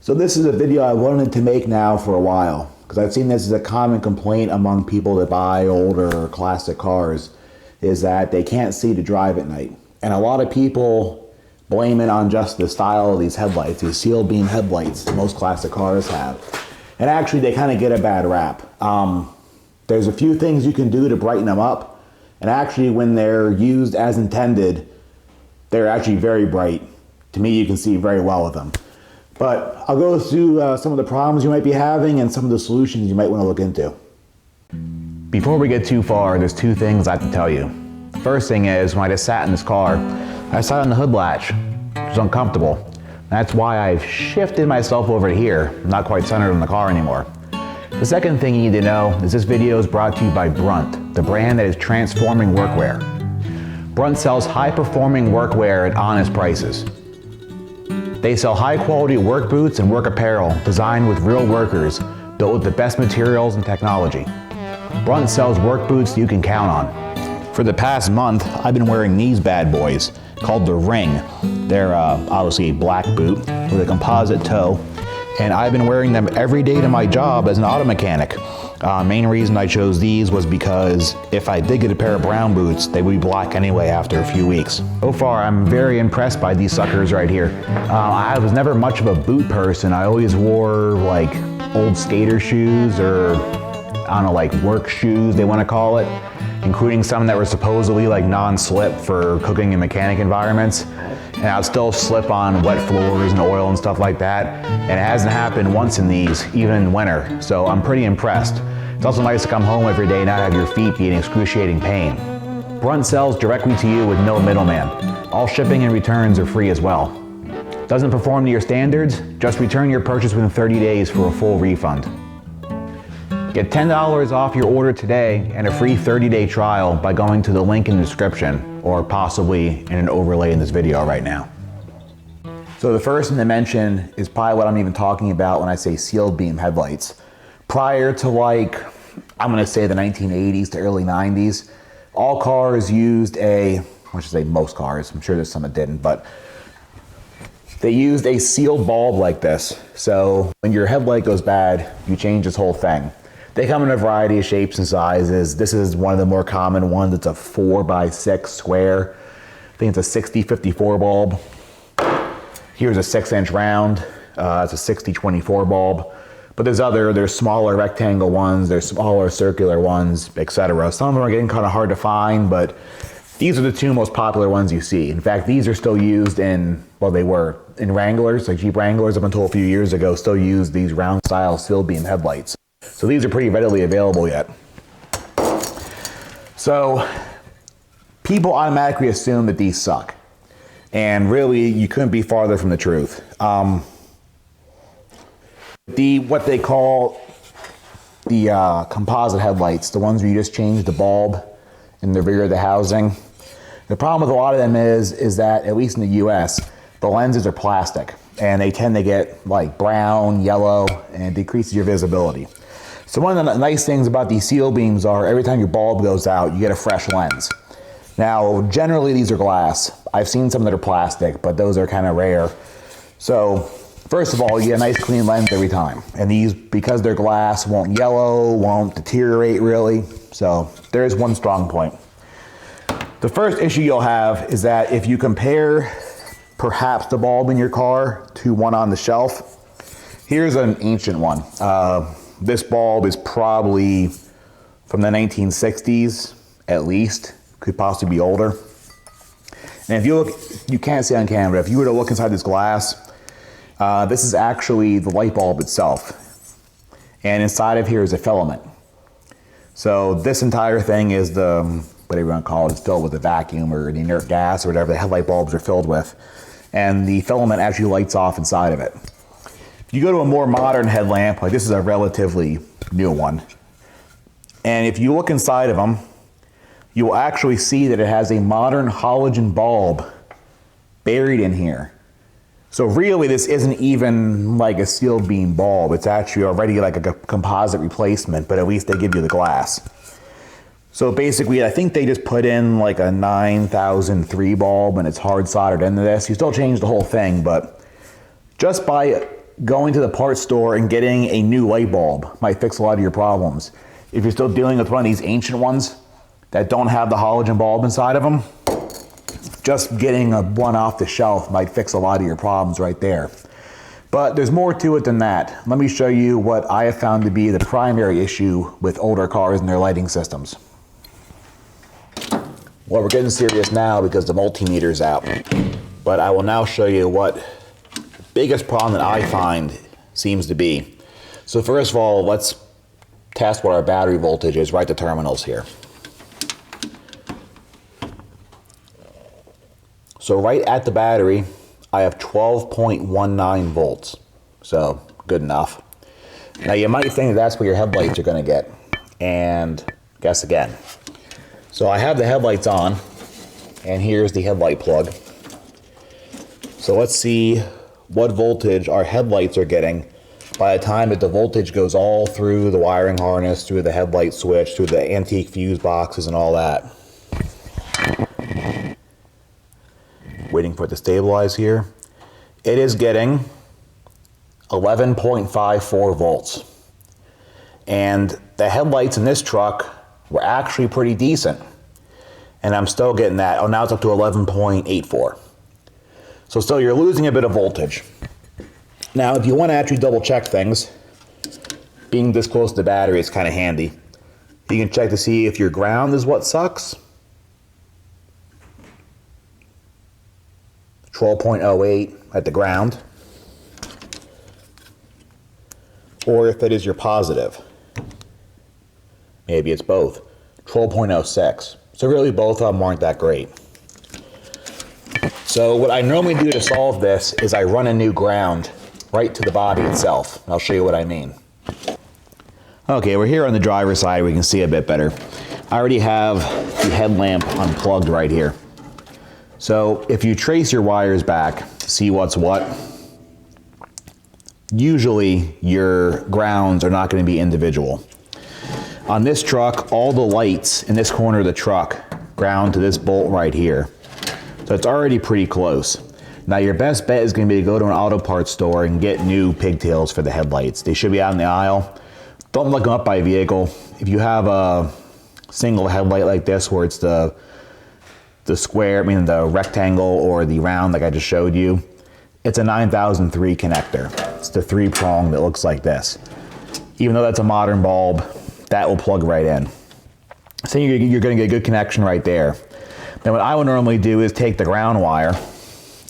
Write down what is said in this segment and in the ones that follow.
So this is a video I wanted to make now for a while, because I've seen this as a common complaint among people that buy older or classic cars, is that they can't see to drive at night. And a lot of people blame it on just the style of these headlights, these sealed beam headlights most classic cars have. And actually they kind of get a bad rap. There's a few things you can do to brighten them up, and actually when they're used as intended, they're actually very bright. To me, you can see very well with them. But I'll go through some of the problems you might be having and some of the solutions you might want to look into. Before we get too far, there's two things I have to tell you. First thing is, when I just sat in this car, I sat on the hood latch. It was uncomfortable. That's why I've shifted myself over to here. I'm not quite centered in the car anymore. The second thing you need to know is this video is brought to you by Brunt, the brand that is transforming workwear. Brunt sells high-performing workwear at honest prices. They sell high-quality work boots and work apparel designed with real workers, built with the best materials and technology. Brunt sells work boots you can count on. For the past month, I've been wearing these bad boys, called the Ring. They're obviously a black boot with a composite toe, and I've been wearing them every day to my job as an auto mechanic. Main reason I chose these was because if I did get a pair of brown boots, they would be black anyway after a few weeks. So far, I'm very impressed by these suckers right here. I was never much of a boot person. I always wore like old skater shoes, or I don't know, like work shoes they want to call it, including some that were supposedly like non-slip for cooking in mechanic environments. And I'd still slip on wet floors and oil and stuff like that. And it hasn't happened once in these, even in winter. So I'm pretty impressed. It's also nice to come home every day and not have your feet be in excruciating pain. Brunt sells directly to you with no middleman. All shipping and returns are free as well. Doesn't perform to your standards? Just return your purchase within 30 days for a full refund. Get $10 off your order today and a free 30-day trial by going to the link in the description, or possibly in an overlay in this video right now. So the first thing to mention is probably what I'm even talking about when I say sealed beam headlights. Prior to like, I'm gonna say the 1980s to early 90s, all cars used I should say most cars, I'm sure there's some that didn't, but they used a sealed bulb like this. So when your headlight goes bad, you change this whole thing. They come in a variety of shapes and sizes. This is one of the more common ones. It's a 4x6 square. I think it's a 60-54 bulb. Here's a 6-inch round. It's a 60-24 bulb. But there's smaller rectangle ones, there's smaller circular ones, etc. Some of them are getting kind of hard to find, but these are the two most popular ones you see. In fact, these are still used in, well, they were in Wranglers, like Jeep Wranglers up until a few years ago, still use these round style sealed beam headlights. So these are pretty readily available yet. So people automatically assume that these suck. And really, you couldn't be farther from the truth. What they call the composite headlights, the ones where you just change the bulb in the rear of the housing. The problem with a lot of them is that, at least in the US, the lenses are plastic and they tend to get like brown, yellow, and it decreases your visibility. So one of the nice things about these seal beams are every time your bulb goes out, you get a fresh lens. Now, generally these are glass. I've seen some that are plastic, but those are kind of rare. So first of all, you get a nice clean lens every time. And these, because they're glass, won't yellow, won't deteriorate really. So there's one strong point. The first issue you'll have is that if you compare perhaps the bulb in your car to one on the shelf, here's an ancient one. This bulb is probably from the 1960s, at least, could possibly be older. And if you look, you can't see on camera, if you were to look inside this glass, this is actually the light bulb itself. And inside of here is a filament. So this entire thing is the, whatever you want to call it, it's filled with a vacuum or an inert gas or whatever the headlight bulbs are filled with. And the filament actually lights off inside of it. You go to a more modern headlamp, like this is a relatively new one, and if you look inside of them, you will actually see that it has a modern halogen bulb buried in here. So really this isn't even like a sealed beam bulb, it's actually already like a composite replacement, but at least they give you the glass. So basically I think they just put in like a 9003 bulb and it's hard soldered into this. You still change the whole thing, but just by going to the parts store and getting a new light bulb might fix a lot of your problems. If you're still dealing with one of these ancient ones that don't have the halogen bulb inside of them, just getting one off the shelf might fix a lot of your problems right there. But there's more to it than that. Let me show you what I have found to be the primary issue with older cars and their lighting systems. Well, we're getting serious now because the multimeter's out. But I will now show you what the biggest problem that I find seems to be. So first of all, let's test what our battery voltage is right at the terminals here. So right at the battery, I have 12.19 volts. So good enough. Now you might think that's where your headlights are going to get. And guess again. So I have the headlights on, and here's the headlight plug. So let's see what voltage our headlights are getting by the time that the voltage goes all through the wiring harness, through the headlight switch, through the antique fuse boxes and all that. Waiting for it to stabilize here. It is getting 11.54 volts. And the headlights in this truck were actually pretty decent. And I'm still getting that. Oh, now it's up to 11.84. So still, you're losing a bit of voltage. Now, if you want to actually double check things, being this close to the battery is kind of handy. You can check to see if your ground is what sucks. 12.08 at the ground. Or if it is your positive. Maybe it's both. 12.06. So really both of them aren't that great. So what I normally do to solve this is I run a new ground right to the body itself. I'll show you what I mean. Okay, we're here on the driver's side. We can see a bit better. I already have the headlamp unplugged right here. So if you trace your wires back, see what's what, usually your grounds are not going to be individual. On this truck, all the lights in this corner of the truck ground to this bolt right here. So it's already pretty close. Now your best bet is going to be to go to an auto parts store and get new pigtails for the headlights. They should be out in the aisle. Don't look them up by vehicle. If you have a single headlight like this where it's the square, I mean the rectangle or the round like I just showed you, it's a 9003 connector. It's the 3-prong that looks like this. Even though that's a modern bulb, that will plug right in. So you're going to get a good connection right there. Then what I would normally do is take the ground wire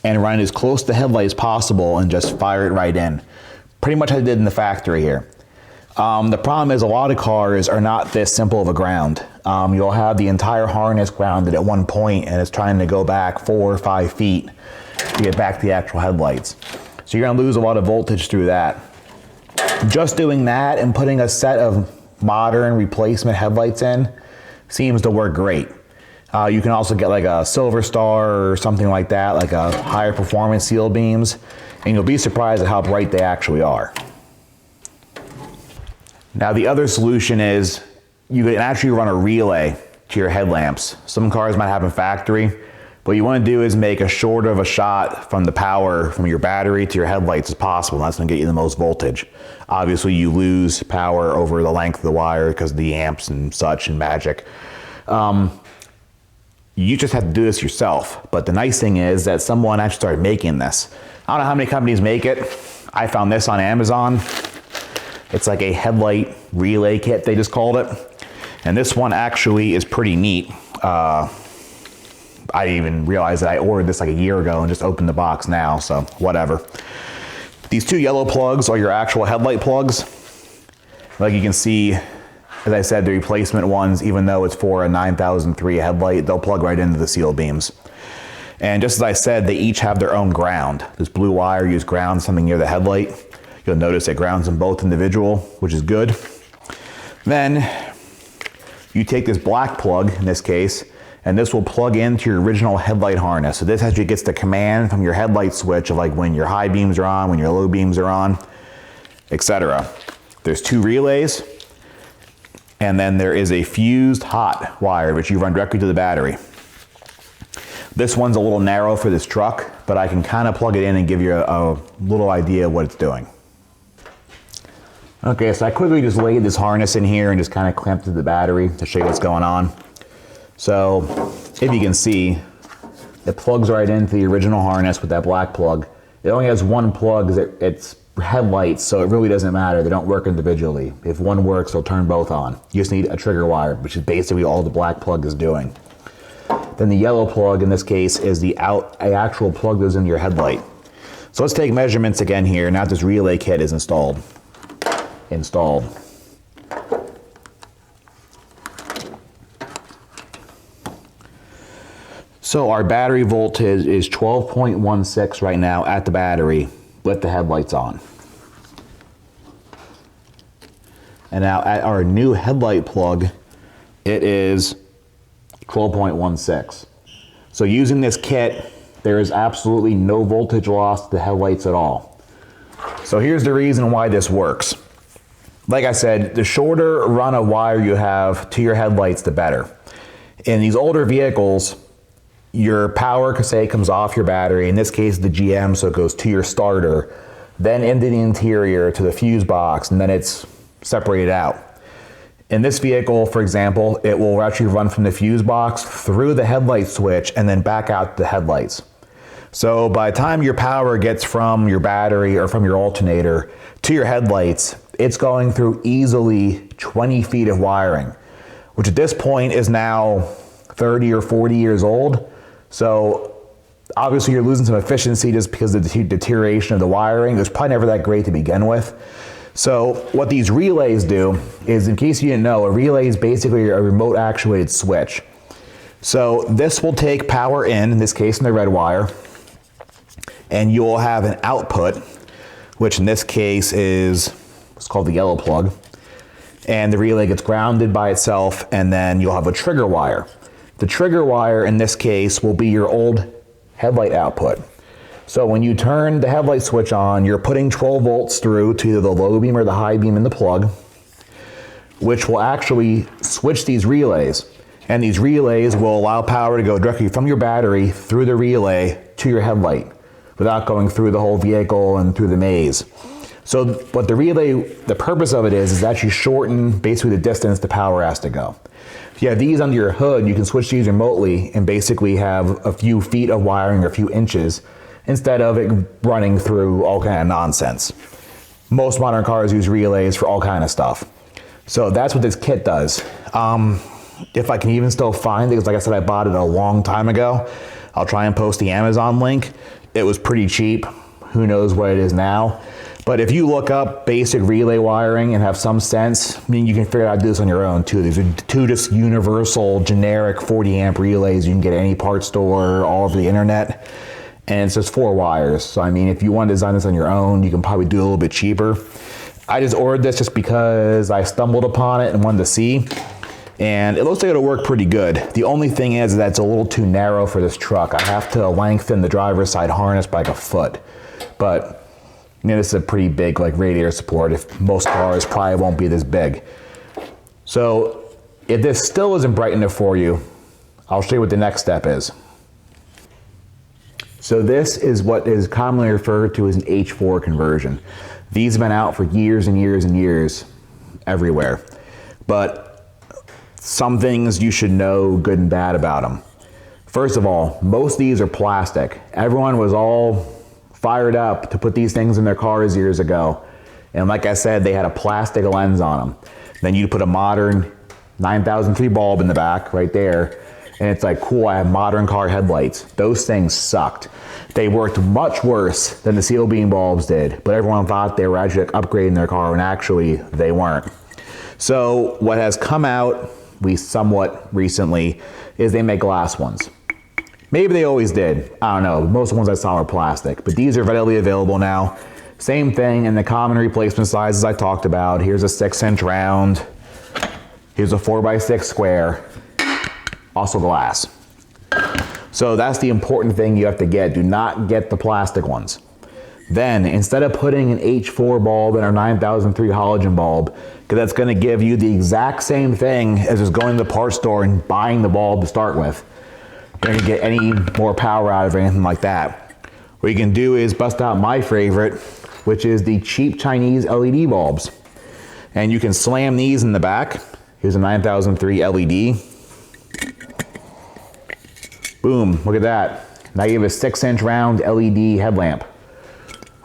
and run it as close to the headlight as possible and just fire it right in. Pretty much how I did in the factory here. The problem is a lot of cars are not this simple of a ground. You'll have the entire harness grounded at one point and it's trying to go back 4 or 5 feet to get back to the actual headlights. So you're going to lose a lot of voltage through that. Just doing that and putting a set of modern replacement headlights in seems to work great. You can also get like a Silver Star or something like that, like a higher performance seal beams, and you'll be surprised at how bright they actually are. Now the other solution is you can actually run a relay to your headlamps. Some cars might have them factory. What you want to do is make as short of a shot from the power from your battery to your headlights as possible. That's going to get you the most voltage. Obviously you lose power over the length of the wire because of the amps and such and magic. You just have to do this yourself. But the nice thing is that someone actually started making this. I don't know how many companies make it. I found this on Amazon. It's like a headlight relay kit, they just called it. And this one actually is pretty neat. I didn't even realize that I ordered this like a year ago and just opened the box now, so whatever. These 2 yellow plugs are your actual headlight plugs. Like you can see, as I said, the replacement ones, even though it's for a 9003 headlight, they'll plug right into the seal beams. And just as I said, they each have their own ground. This blue wire uses ground something near the headlight. You'll notice it grounds them both individual, which is good. Then you take this black plug, in this case, and this will plug into your original headlight harness. So this actually gets the command from your headlight switch of like when your high beams are on, when your low beams are on, etc. There's 2 relays, and then there is a fused hot wire, which you run directly to the battery. This one's a little narrow for this truck, but I can kind of plug it in and give you a little idea of what it's doing. Okay, so I quickly just laid this harness in here and just kind of clamped to the battery to show you what's going on. So if you can see, it plugs right into the original harness with that black plug. It only has one plug, it's headlights, so it really doesn't matter. They don't work individually. If one works, they'll turn both on. You just need a trigger wire, which is basically all the black plug is doing. Then the yellow plug, in this case, is the actual plug that goes into your headlight. So let's take measurements again here, now that this relay kit is installed. So our battery voltage is 12.16 right now at the battery with the headlights on. And now at our new headlight plug, it is 12.16. So using this kit, there is absolutely no voltage loss to the headlights at all. So here's the reason why this works. Like I said, the shorter run of wire you have to your headlights, the better. In these older vehicles, your power, say, comes off your battery, in this case the GM, so it goes to your starter, then into the interior to the fuse box, and then it's separated out. In this vehicle, for example, it will actually run from the fuse box through the headlight switch and then back out the headlights. So by the time your power gets from your battery or from your alternator to your headlights, it's going through easily 20 feet of wiring, which at this point is now 30 or 40 years old. So obviously you're losing some efficiency just because of the deterioration of the wiring. It was probably never that great to begin with. So what these relays do is, in case you didn't know, a relay is basically a remote actuated switch. So this will take power in this case in the red wire, and you'll have an output, which in this case is what's called the yellow plug. And the relay gets grounded by itself, and then you'll have a trigger wire. The trigger wire in this case will be your old headlight output. So when you turn the headlight switch on, you're putting 12 volts through to either the low beam or the high beam in the plug, which will actually switch these relays. And these relays will allow power to go directly from your battery through the relay to your headlight without going through the whole vehicle and through the maze. So what the relay, the purpose of it is actually shorten basically the distance the power has to go. If you have these under your hood, you can switch these remotely and basically have a few feet of wiring or a few inches instead of it running through all kind of nonsense. Most modern cars use relays for all kind of stuff. So that's what this kit does. If I can even still find it, because like I said, I bought it a long time ago. I'll try and post the Amazon link. It was pretty cheap. Who knows what it is now. But if you look up basic relay wiring and have some sense, I mean, you can figure out how to do this on your own too. These are two just universal, generic 40 amp relays you can get at any parts store all over the internet. And it's just 4 wires. So I mean, if you want to design this on your own, you can probably do it a little bit cheaper. I just ordered this just because I stumbled upon it and wanted to see. And it looks like it'll work pretty good. The only thing is that it's a little too narrow for this truck. I have to lengthen the driver's side harness by like a foot. But you know, this is a pretty big like radiator support. If most cars probably won't be this big. So if this still isn't bright enough for you, I'll show you what the next step is. So this is what is commonly referred to as an H4 conversion. These have been out for years and years and years everywhere. But some things you should know good and bad about them. First of all, most of these are plastic. Everyone was all fired up to put these things in their cars years ago. And like I said, they had a plastic lens on them. Then you put a modern 9003 bulb in the back right there. And it's like, cool, I have modern car headlights. Those things sucked. They worked much worse than the seal beam bulbs did, but everyone thought they were actually upgrading their car, and actually they weren't. So what has come out, at least somewhat recently, is they make glass ones. Maybe they always did. I don't know. Most of the ones I saw were plastic, but these are readily available now. Same thing in the common replacement sizes I talked about. Here's a 6-inch round. Here's a 4x6 square. Also glass. So that's the important thing you have to get. Do not get the plastic ones. Then, instead of putting an H4 bulb in our 9003 halogen bulb, because that's going to give you the exact same thing as just going to the parts store and buying the bulb to start with. You're not going to get any more power out of it or anything like that. What you can do is bust out my favorite, which is the cheap Chinese LED bulbs. And you can slam these in the back. Here's a 9003 LED. Boom, look at that. Now you have a 6-inch round LED headlamp,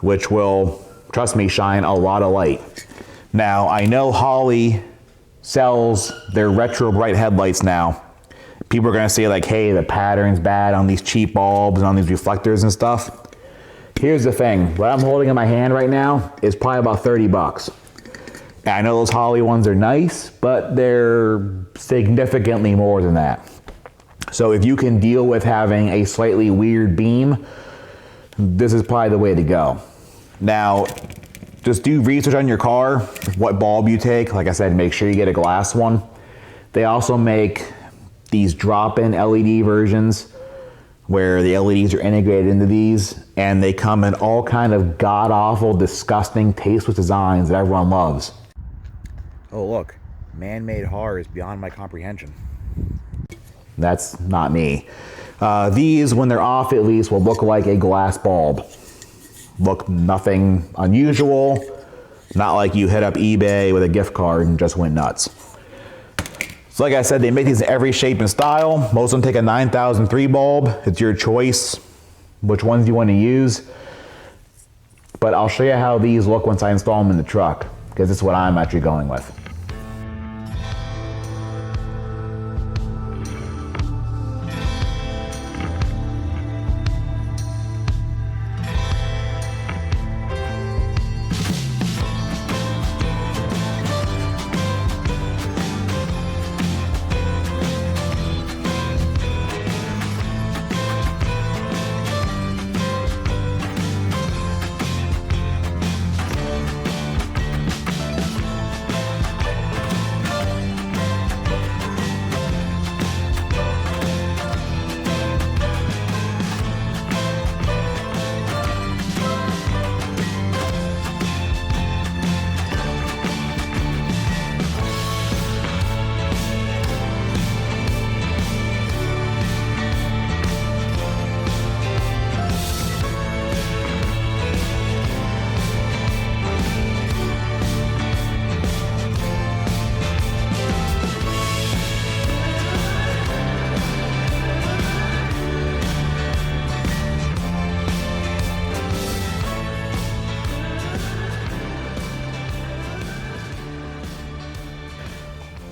which will, trust me, shine a lot of light. Now, I know Holley sells their retro bright headlights now. People are gonna say like, hey, the pattern's bad on these cheap bulbs and on these reflectors and stuff. Here's the thing, what I'm holding in my hand right now is probably about 30 bucks. And I know those Holley ones are nice, but they're significantly more than that. So if you can deal with having a slightly weird beam, this is probably the way to go. Now, just do research on your car, what bulb you take. Like I said, make sure you get a glass one. They also make these drop-in LED versions where the LEDs are integrated into these, and they come in all kind of god-awful, disgusting, tasteless designs that everyone loves. Oh look, man-made horror is beyond my comprehension. That's not me. These, when they're off at least, will look like a glass bulb. Look nothing unusual, not like you hit up eBay with a gift card and just went nuts. So like I said, they make these in every shape and style. Most of them take a 9003 bulb. It's your choice which ones you want to use. But I'll show you how these look once I install them in the truck, because this is what I'm actually going with.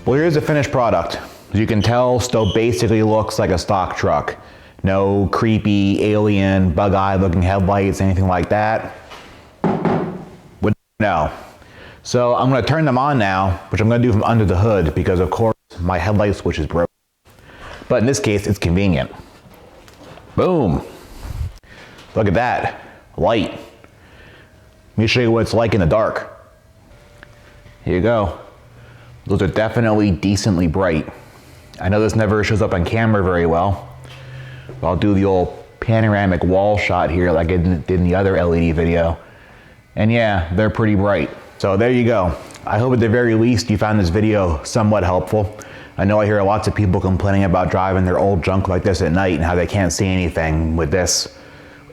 Well, here's the finished product. As you can tell, still basically looks like a stock truck. No creepy alien bug-eye looking headlights, anything like that. No. So I'm gonna turn them on now, which I'm gonna do from under the hood because of course my headlight switch is broken. But in this case, it's convenient. Boom. Look at that, light. Let me show you what it's like in the dark. Here you go. Those are definitely decently bright. I know this never shows up on camera very well, but I'll do the old panoramic wall shot here like I did in the other LED video. And yeah, they're pretty bright. So there you go. I hope at the very least you found this video somewhat helpful. I know I hear lots of people complaining about driving their old junk like this at night and how they can't see anything with this.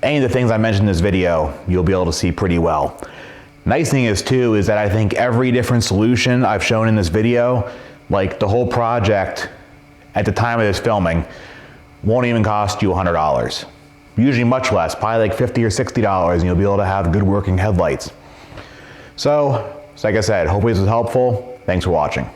Any of the things I mentioned in this video, you'll be able to see pretty well. Nice thing is too, is that I think every different solution I've shown in this video, like the whole project at the time of this filming, won't even cost you $100. Usually much less, probably like $50 or $60, and you'll be able to have good working headlights. So like I said, hopefully this was helpful. Thanks for watching.